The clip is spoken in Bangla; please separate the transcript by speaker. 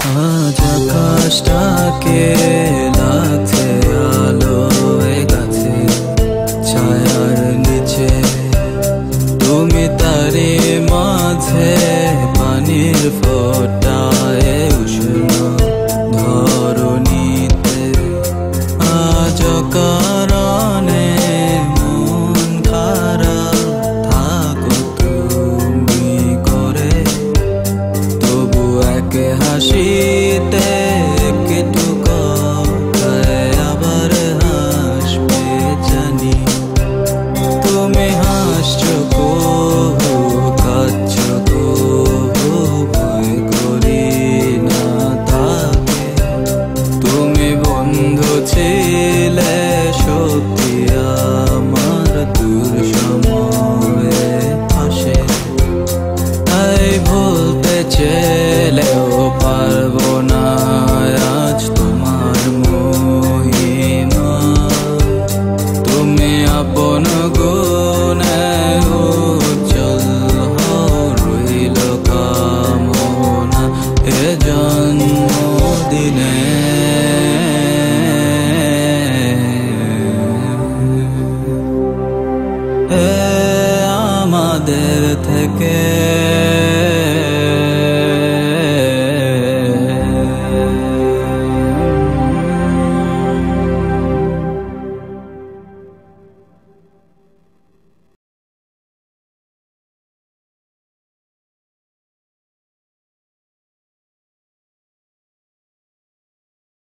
Speaker 1: আজ আকাশটাকে লাগছে আলো এ গাছে ছায়ার নিচে, তুমি তারে মাঝে পানির ফোঁটায় উষ্ণ ধরণীতে। আজ কারণে মন খারাপ থাকো তুমি করে, তবু এক হাসিতে একটু কথায় আবার হাসবে জানি। তুমি হাসছো কবু কাঁদছো কবু, ভয় করি না তাকে। তুমি বন্ধু ছিলে সত্যি আমার দূর সময়ে পাশে, তাই ভুলতে চেলেও পারবো না আজ তোমার মহিমা। তুমি আপন গুণে উজ্জ্বল হও, রইল কামনা এ জন্মদিনে। আমাদের থেকে